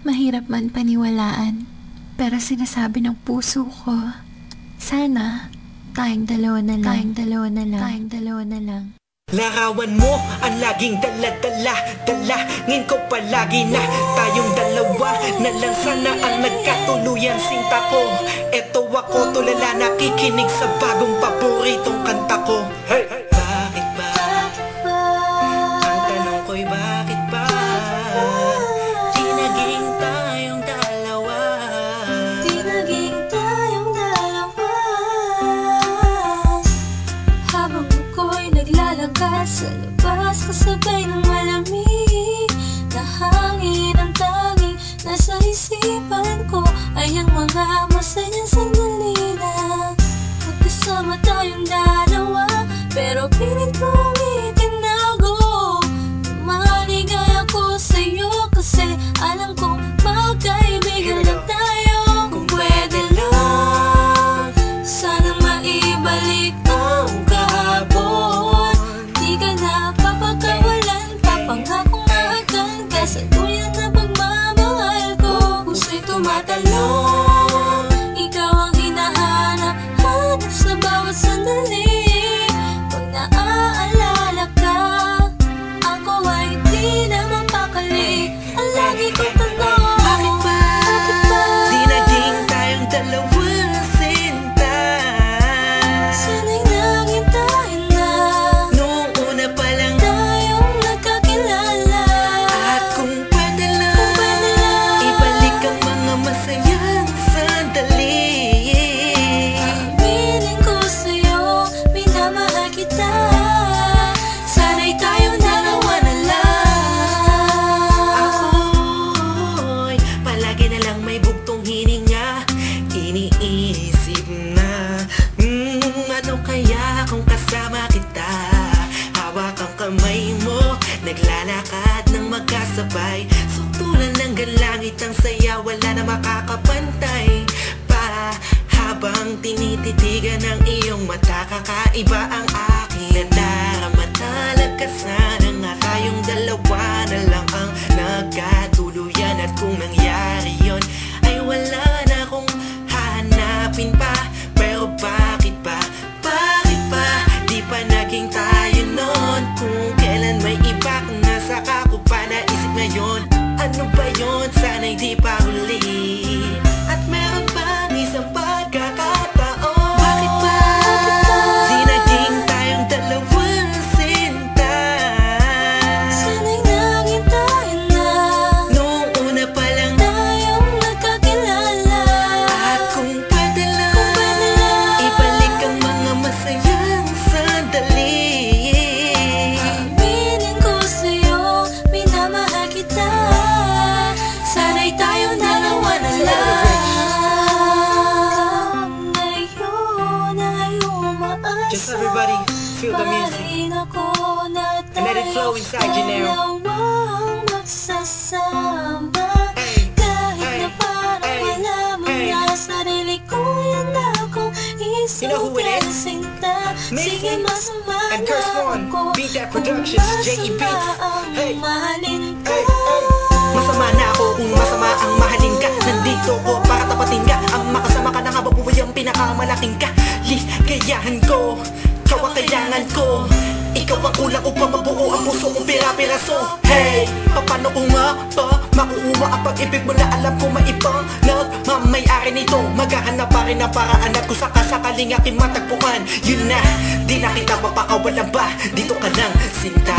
Mahirap man paniwalaan, pero sinasabi ng puso ko, sana tayong dalawa na lang, tayong dalawa na lang. Larawan mo ang laging dala-dala, dalangin ko palagi na tayong dalawa na lang sana ang nagkatuluyan. Sinta ko, eto ako tulala, nakikinig sa bagong paboritong kanta ko. Hey! Bakit ba? Ang tanong ko'y bakit ba? Di naging tayong dalawa. Di naging tayong dalawa. Habang ako'y naglalakad sa labas, kasabay ng malamig na hangin, ang tanging nasa isipan ko ay ang mga masayang sandali na magkasama tayong dalawa. Pero pilit kong itinago, maligay ako sa'yo kasi alam kong magkaibigan lang tayo. Kung pwede lang, sana maibalik ang kahapon. Di ka na papagkawalan, papangako na agad ka sa tuyan na pagmamahal ko. Puso'y tumatalon, ikaw ang hinahanap sa bawat sandali. Pag naaalala ka, ako ay di na mapakali. Ang lagi kong tanong, bakit ba? Di naging tayong dalawa, sinta. Sana'y naging tayo na Noong una pa lang tayong nagkakilala. at kung pwede lang, ibalik ang mga masayang sandali. Piling ko sa'yo, minamahal kita. Sana'y tayong dalawa na lang. Ako'y palagi na lang may bugtong hininga, iniisip na ano kaya kung kasama kita. Hawak ang kamay mo, naglalakad ng magkasabay, sutulan ng galangit ang saya, wala na makakapantay pa. Habang tinititigan ng iyong mata, kakaiba ang aking nadarama. Talaga sana nga tayong dalawa na lang ang nagkatuluyan. At kung nangyari yon, ay wala na akong hahanapin pa. Pero bakit ba? Bakit ba? Di pa naging tayo noon. Kung kailan may iba kung nasa ka ko pa naisip ngayon. Ano ba yon? Sana'y di pa huli. At meron pang isang pagkakataon. Bakit ba? Di naging tayong dalawa, sinta. Sana'y naging tayo na Noong una pa lang tayong nagkakilala. at kung pwede lang, ibalik ang mga masayang sandali. Piling ko sa'yo, minamahal kita. Sana'y tayong dalawa na lang. Ngayon ay umaasa, Just everybody feel the music and let it flow inside you now. Dalawang magsasama, Hey, kahit hey, na parang hey, wala mo hey. na sarili ko, yan akong You know who it is? sinta. Missy Sige, masama and na Curse One, ako Beat That kung Productions, J.E. Beats. masama ang Hey, mahalin ka. hey, hey. Masama na ako kung masama ang mahalin ka. Nandito ko para tapatin ka. Ang makasama ka na habang buhay ang pinakamalaking ka. Ligayahan ko, ikaw ang kailangan ko. Ikaw ang kulang upang mabuo ang puso kong pira-piraso. Hey, paano ko nga ba makukuha ang pag-ibig mo na alam ko maibang nagmamayari nito? Maghahanap pa rin ang paraan at kung sakasakaling aking matagpuan, yun na, di na kita mapakawalan ba? Dito ka lang, sinta.